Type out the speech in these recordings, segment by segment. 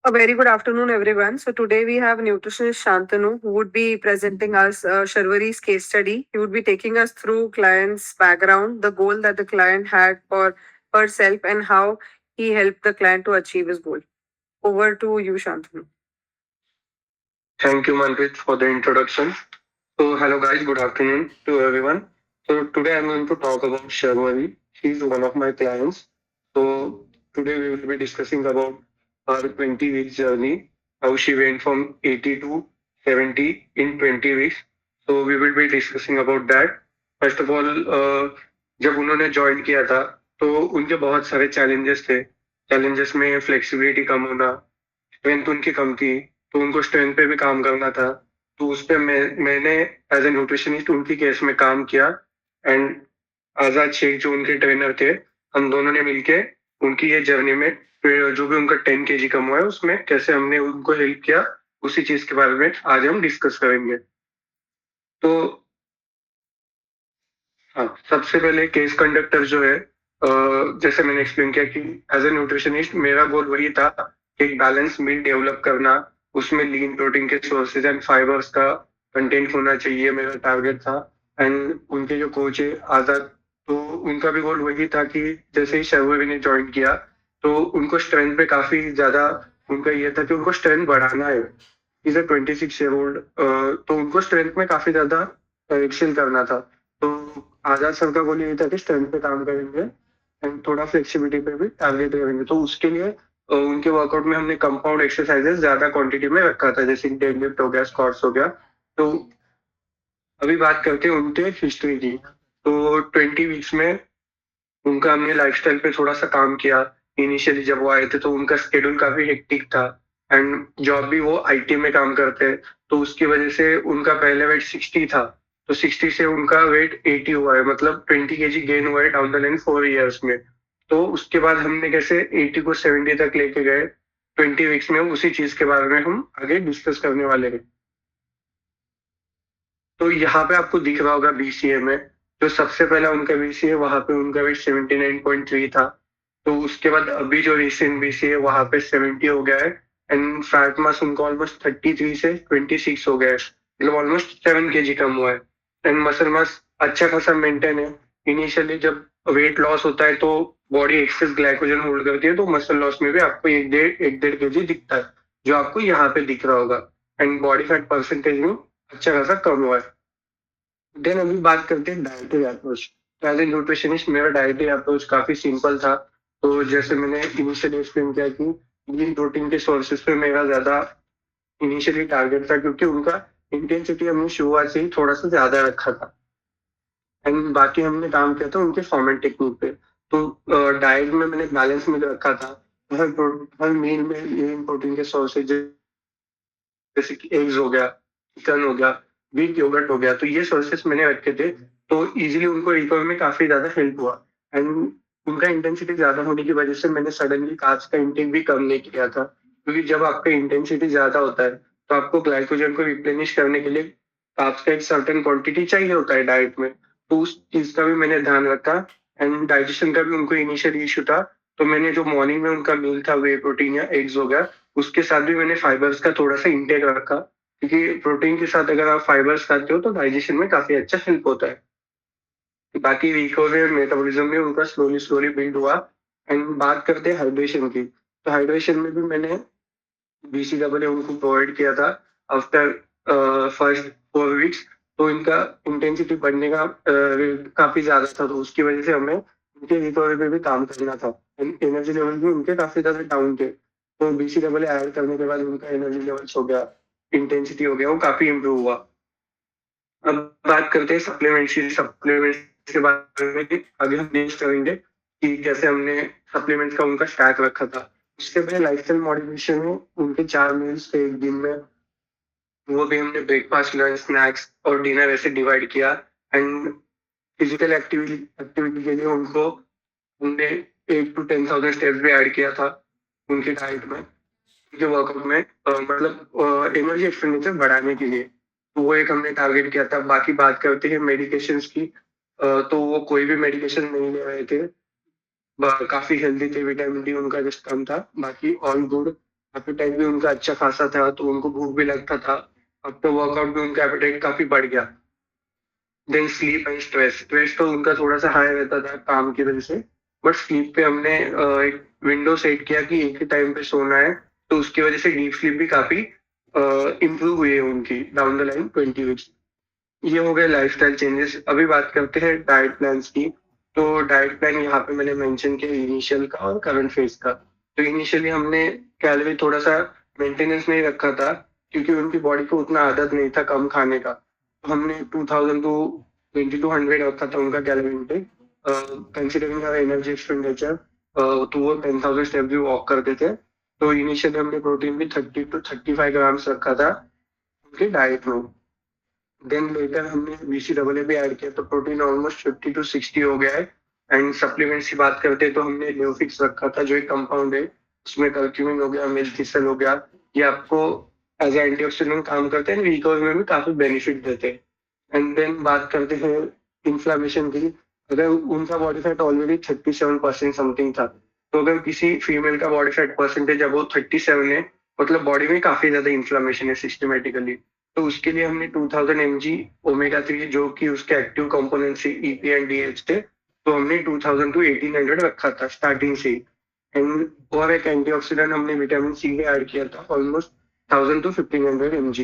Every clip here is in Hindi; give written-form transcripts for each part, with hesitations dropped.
A very good afternoon, everyone. So today we have nutritionist Shantanu who would be presenting us Sharwari's case study. He would be taking us through client's background, the goal that the client had for herself, and how he helped the client to achieve his goal. Over to you, Shantanu. Thank you, Manpreet, for the introduction. So, hello guys, good afternoon to everyone. So, today I'm going to talk about Sharwari. She's one of my clients. So, today we will be discussing about her 20 weeks journey, how she went from 80 to 70 in 20 weeks. So, we will be discussing about that. First of all, जब उन्होंने ज्वाइन किया था तो उनके बहुत सारे चैलेंजेस थे. चैलेंजेस में फ्लेक्सिबिलिटी कम होना, स्ट्रेंथ उनकी कम थी, तो उनको स्ट्रेंथ पे भी काम करना था. तो उस पे मैंने एज ए न्यूट्रिशनिस्ट उनकी केस में काम किया. एंड आजाद शेख जो उनके ट्रेनर थे, हम दोनों ने मिलके उनकी ये जर्नी में फिर जो भी उनका 10 kg कम हुआ है उसमें कैसे हमने उनको हेल्प किया, उसी चीज के बारे में आज हम डिस्कस करेंगे. तो हाँ, सबसे पहले केस कंडक्टर जो है, जैसे मैंने एक्सप्लेन किया कि एज ए न्यूट्रिशनिस्ट मेरा गोल वही था कि एक बैलेंस मील डेवलप करना, उसमें लीन प्रोटीन के सोर्सेज एंड फाइबर्स का कंटेंट होना चाहिए, मेरा टारगेट था. एंड उनके जो कोच है आजाद, तो उनका भी गोल वही था कि जैसे ही शर्वरी ने ज्वाइन किया तो उनको स्ट्रेंथ पे काफी ज्यादा उनका ये था कि उनको स्ट्रेंथ बढ़ाना है. इज ए 26 year old, तो उनको स्ट्रेंथ में काफी ज्यादा एक्सेल करना था. तो आजाद सर का गोल ये था कि स्ट्रेंथ पे काम करेंगे एंड थोड़ा फ्लेक्सिबिलिटी पे भी टारगेट करेंगे. तो उसके लिए उनके वर्कआउट में हमने कंपाउंड एक्सरसाइजेस ज्यादा क्वांटिटी में रखा था, जैसे डेडलिफ्ट हो गया, स्क्वाट्स हो गया. तो अभी बात करते हैं उनके हिस्ट्री की. तो 20 वीक्स में उनका हमने लाइफस्टाइल पे थोड़ा सा काम किया. इनिशियली जब वो आए थे तो उनका शेड्यूल काफी हेक्टिक था एंड जॉब भी वो आईटी में काम करते हैं, तो उसकी वजह से उनका पहले वेट 60 था, तो 60 से उनका वेट 80 हुआ है, मतलब 20 kg गेन हुआ है डाउन द लाइन 4 years में. तो उसके बाद हमने कैसे 80 को 70 तक लेके गए 20 वीक्स में, उसी चीज के बारे में हम आगे डिस्कस करने वाले हैं. तो यहाँ पे आपको दिख रहा होगा बीसीए में, जो सबसे पहला उनका बीसीए वहां पे उनका वेट 79.3 था. तो उसके बाद अभी जो रिसेंट बीसीए वहां पे 70 हो गया है एंड फैट मास उनका ऑलमोस्ट 33 से 26 हो गया है, मतलब ऑलमोस्ट 7 kg कम हुआ है. एंड मसल मास अच्छा खासा मेंटेन है. इनिशियली जब वेट लॉस होता है तो बॉडी एक्सेस ग्लाइकोजन होल्ड करती है, तो मसल लॉस में भी आपको 1.5 kg दिखता है, जो आपको यहाँ पे दिख रहा होगा. एंड बॉडी फैट परसेंटेज में अच्छा खासा कम हुआ है. देन अभी बात करते हैं dietary approach. As a nutritionist मेरा डाइटरी अप्रोच काफी सिंपल था. तो जैसे मैंने इनिशियली एक्सप्लेन किया कि लीन प्रोटीन के सोर्सेज पे मेरा ज्यादा इनिशियली टारगेट था, क्योंकि उनका इंटेंसिटी हमने शुरुआत से ही थोड़ा सा ज्यादा रखा था. एंड बाकी हमने काम किया था उनके फॉर्मेट टेक्निक पे. तो डाइट में मैंने बैलेंस में रखा था. हर मील में लीन प्रोटीन के सोर्सेज जैसे कि एग्स हो गया, चिकन हो गया, बीट योगर्ट हो गया, तो ये सोर्सेस मैंने रखे थे. तो इजीली उनको रिकवर में काफी ज्यादा हेल्प हुआ. एंड उनका इंटेंसिटी ज्यादा होने की वजह से मैंने सडनली कार्ब्स का इंटेक भी कम नहीं किया था, क्योंकि जब आपका इंटेंसिटी ज्यादा होता है तो आपको ग्लाइकोजन को रिप्लेनिश करने के लिए कार्ब्स का एक सर्टेन क्वांटिटी चाहिए होता है डाइट में. तो उस चीज का भी मैंने ध्यान रखा. एंड डाइजेशन का भी उनको इनिशियल इशू था, तो मैंने जो मॉर्निंग में उनका मील था वे प्रोटीन या एग्स हो गया, उसके साथ भी मैंने फाइबर्स का थोड़ा सा इंटेक रखा, क्योंकि प्रोटीन के साथ अगर आप फाइबर्स खाते हो तो डाइजेशन में काफी अच्छा हेल्प होता है. बाकी रिकवरी और मेटाबॉलिज्म में उनका स्लोली स्लोली बिल्ड हुआ. एंड बात करते हैं हाइड्रेशन की. तो हाइड्रेशन में भी मैंने बीसीडब्ल्यू उनको प्रोवाइड किया था आफ्टर फर्स्ट 4 वीक्स. तो इनका इंटेंसिटी बढ़ने का काफी ज्यादा था, तो उसकी वजह से हमें उनके रिकवरी पे भी काम करना था. एनर्जी लेवल भी उनके काफी ज्यादा डाउन थे, तो बीसीडब्ल्यू ऐड करने के बाद उनका एनर्जी लेवल्स हो गया, इंटेंसिटी हो गया, वो काफी इम्प्रूव हुआ. अब बात करते हैं सप्लीमेंट्स की. सप्लीमेंट्स के बारे में आगे हम डिस्कस करेंगे कि कैसे हमने सप्लीमेंट्स का उनका स्टैक रखा था. उसके पहले लाइफस्टाइल मॉडिफिकेशन में उनके 4 मील्स थे एक दिन में, वो भी हमने ब्रेकफास्ट, लंच, स्नैक्स और डिनर ऐसे डिवाइड किया. एंड फिजिकल एक्टिविटी के लिए उनको हमने 8 to 10,000 स्टेप्स भी ऐड किया था उनके डाइट में, उनके वर्कआउट में, मतलब एनर्जी एक्सपेंडिचर बढ़ाने के लिए. तो वो एक हमने टारगेट किया था. बाकी बात करते हैं मेडिकेशंस की. तो वो कोई भी मेडिकेशन नहीं ले रहे थे, काफी हेल्दी थे, विटामिन डी उनका जस्ट कम था, बाकी ऑल गुड. एपेटाइट भी उनका अच्छा खासा था, तो उनको भूख भी लगता था। आफ्टर वर्कआउट भी उनका एपेटाइट काफी बढ़ गया। Then sleep and stress, stress तो उनका थोड़ा सा हाई रहता था काम की वजह से, बट स्लीप पे हमने एक विंडो सेट किया कि एक ही टाइम पे सोना है, तो उसकी वजह से डीप स्लीप भी काफी इम्प्रूव हुई है उनकी डाउन द लाइन 20 वीक्स। ये हो गए लाइफस्टाइल चेंजेस। अभी बात करते हैं डाइट प्लान्स की। तो डाइट प्लान यहाँ पे मैंने मेंशन किया इनिशियल का और करंट फेज का। तो इनिशियली हमने कैलोरी थोड़ा सा मेंटेनेंस नहीं रखा था, क्योंकि उनकी बॉडी को उतना आदत नहीं था कम खाने का। तो हमने 2000 टू 2200 रखा था उनका कैलोरी इनटेक, कंसिडरिंग हर एनर्जी एक्सपेंडिचर। तो वो 10,000 स्टेप भी वॉक करते थे। तो इनिशियली हमने प्रोटीन भी 30 टू 35 ग्राम्स रखा था उनकी डाइट में। देन लेटर हमने बीसीडब्ल्यू भी ऐड किया, तो प्रोटीन ऑलमोस्ट 50 टू 60 हो गया है। एंड सप्लीमेंट्स की बात करते हैं तो हमने न्यूफिक्स रखा था, जो एक कंपाउंड है, उसमें कर्क्यूमिन हो गया, मिल्थिसल हो गया। ये आपको एज एंटीऑक्सीडेंट काम करते हैं, रिकवरी में भी काफी बेनिफिट देते हैं। एंड देन बात करते हैं इन्फ्लामेशन की। अगर उनका बॉडी फैट ऑलरेडी 37% समथिंग था, तो अगर किसी फीमेल का बॉडी फैट परसेंटेज अब वो 37 है, मतलब बॉडी में काफी ज्यादा इन्फ्लामेशन है सिस्टमेटिकली। तो उसके लिए हमने 2000 mg ओमेगा 3, जो कि उसके active components EP and DH थे, तो हमने 2000 टू 1800 रखा था स्टार्टिंग से। एंड और एक एंटीऑक्सीडेंट हमने विटामिन सी में ऐड किया था, almost 1000 to 1500 mg।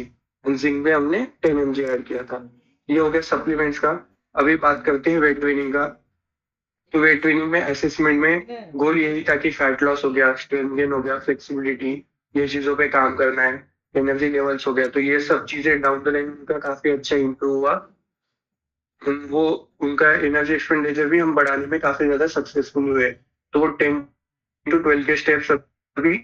And zinc में हमने 10 mg ऐड किया था। ये हो गया सप्लीमेंट्स का। अभी बात करते हैं वेट ट्रेनिंग का। तो वेट ट्रेनिंग में असेसमेंट में गोल यही था कि फैट लॉस हो गया, स्ट्रेंथ गेन हो गया, फ्लेक्सिबिलिटी, ये चीजों पे काम करना है, एनर्जी लेवल्स हो गया। तो ये सब चीजें डाउन द लाइन उनका काफी अच्छा इंप्रूव हुआ। वो उनका एनर्जी एक्सपेंडिचर भी हम बढ़ाने में काफी ज्यादा सक्सेसफुल हुए। तो वो 10 टू 12 के स्टेप्स अभी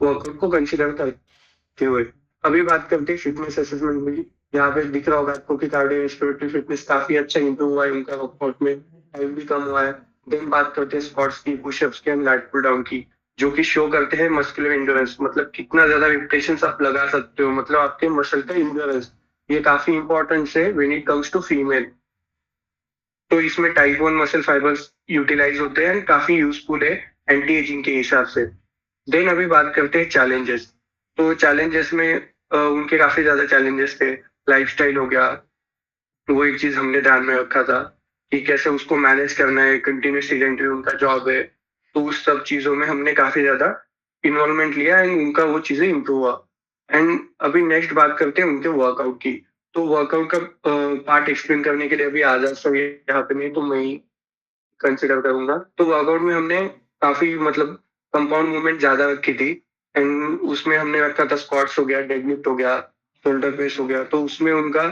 वर्कआउट को कंसिडर करते हुए। अभी बात करते हैं फिटनेस असेसमेंट में। यहाँ पे दिख रहा होगा आपको कि कार्डियोरेस्पिरेटरी फिटनेस काफी अच्छा इंप्रूव हुआ है उनका वर्कआउट में, टाइम भी कम हुआ है। देन बात करते हैं स्क्वाट्स की, पुशअप्स की एंड लैट पुल डाउन की, जो कि शो करते हैं मस्कुलर एंड्योरेंस, मतलब कितना ज्यादा रिपिटेशंस आप लगा सकते हो, मतलब आपके मसल का एंड्योरेंस। ये काफी इंपॉर्टेंट है when it comes to female. तो इसमें टाइप 1 मसल फाइबर्स यूटिलाइज होते हैं, काफी यूजफुल है एंटी एजिंग के हिसाब से। देन अभी बात करते हैं चैलेंजेस। तो चैलेंजेस में उनके काफी ज्यादा चैलेंजेस थे। लाइफस्टाइल हो गया, वो एक चीज हमने ध्यान में रखा था कि कैसे उसको मैनेज करना है, कंटिन्यूस सिलेंडरी उनका जॉब है। तो उस सब चीजों में हमने काफी ज्यादा इन्वॉल्वमेंट लिया एंड उनका वो चीजें इम्प्रूव हुआ। एंड अभी नेक्स्ट बात करते हैं उनके वर्कआउट की। तो वर्कआउट का पार्ट एक्सप्लेन करने के लिए अभी आजाद सर यहाँ पे नहीं, तो मैं ही कंसिडर करूंगा। तो वर्कआउट में हमने काफी मतलब कंपाउंड मूवमेंट ज्यादा रखी थी। एंड उसमें हमने रखा था स्क्वाट्स हो गया, डेडलिफ्ट हो गया, शोल्डर प्रेस हो गया। तो उसमें उनका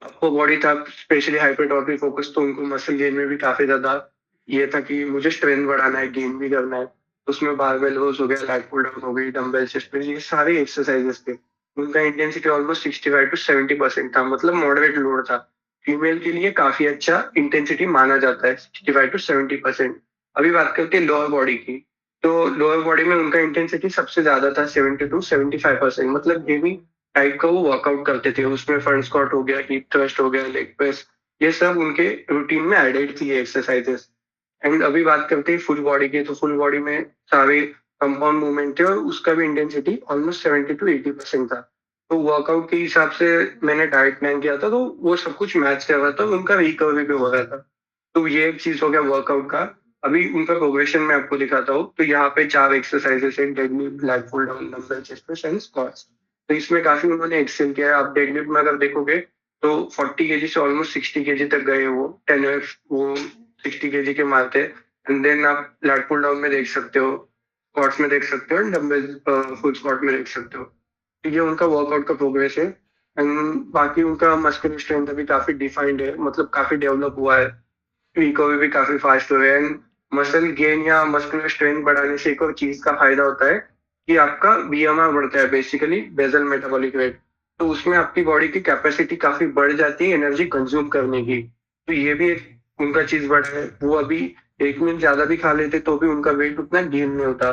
अपर बॉडी था स्पेशली हाइपरट्रॉफी फोकस, तो उनको मसल गेन में भी काफी ज्यादा ये था कि मुझे स्ट्रेंथ बढ़ाना है, गेन भी करना है। उसमें बारबेल रोज हो गया, लैट पुल डाउन हो गई, डंबल चेस्ट प्रेस, ये सारे एक्सरसाइजेस थे। उनका इंटेंसिटी ऑलमोस्ट 65 टू 70% था, मतलब मॉडरेट लोड था। फीमेल के लिए काफी अच्छा इंटेंसिटी माना जाता है 65 टू 70%। अभी बात करते हैं लोअर बॉडी की। तो लोअर बॉडी में उनका इंटेंसिटी सबसे ज्यादा था 70 टू 75%, मतलब हेवी टाइप का वो वर्कआउट करते थे। उसमें फ्रंट स्क्वाट हो गया, हिप थ्रस्ट हो गया, लेग प्रेस, ये सब उनके रूटीन में एडेड थी एक्सरसाइजेस। एंड अभी बात करते हैं फुल बॉडी की। तो फुल बॉडी में सारे कंपाउंड मूवमेंट थे और उसका भी इंटेंसिटी ऑलमोस्ट 70 टू 80% था। तो वर्कआउट के हिसाब से मैंने डाइट प्लान किया था, तो वो सब कुछ मैच कर रहा था, उनका रिकवरी भी हो रहा था। तो ये एक चीज हो गया वर्कआउट का। अभी उनका प्रोग्रेशन मैं आपको दिखाता हूँ। तो यहाँ पे 4 एक्सरसाइजेस हैं, deadlift, lat pull down, dumbbell chest press and squats. तो इसमें काफी उन्होंने एक्सेल किया है। आप डेडलिफ्ट में अगर देखोगे तो 40 केजी से ऑलमोस्ट 60 केजी तक गए वो 10 reps वो 60 केजी के मारते। एंड देन आप लैट पुल डाउन में देख सकते हो, स्क्वाट्स में देख सकते हो, डंबल फुल स्क्वाट में देख सकते हो। तो ये उनका वर्कआउट का प्रोग्रेस है। एंड बाकी उनका मस्कुलर स्ट्रेंथ अभी काफी डिफाइंड है, मतलब काफी डेवलप हुआ है, रिकवरी भी काफी फास्ट हो रहा है। एंड मसल गेन या मस्कुलर स्ट्रेंथ बढ़ाने से एक और चीज का फायदा होता है कि आपका बीएमआर बढ़ता है, बेसिकली बेसल मेटाबॉलिक रेट। तो उसमें आपकी बॉडी की कैपेसिटी काफी बढ़ जाती है एनर्जी कंज्यूम करने की। तो ये भी एक उनका चीज बढ़ा है। वो अभी एक मील ज्यादा भी खा लेते तो भी उनका वेट उतना गेन नहीं होता।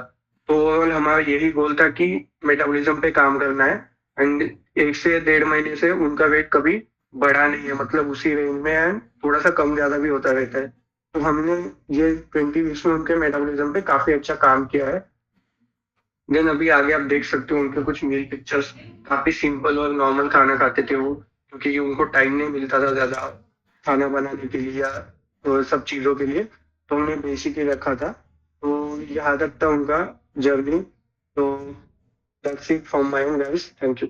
तो ओवरऑल हमारा यही गोल था कि मेटाबॉलिज्म पे काम करना है। एंड 1 से 1.5 महीने से उनका वेट कभी बढ़ा नहीं है, मतलब उसी रेंज में है, थोड़ा सा कम ज्यादा भी होता रहता है। तो हमने ये 20 वीक्स में उनके मेटाबॉलिज्म पे काफी अच्छा काम किया है। देन अभी आगे आप देख सकते हो उनके कुछ मील पिक्चर्स, काफी सिंपल और नॉर्मल खाना खाते थे वो, क्योंकि उनको टाइम नहीं मिलता था ज्यादा खाना बनाने के लिए या सब चीजों के लिए, तो उन्हें बेसिक ही रखा था। तो यहाँ तक था उनका जर्नी। तो that's it from my and guys, thank you.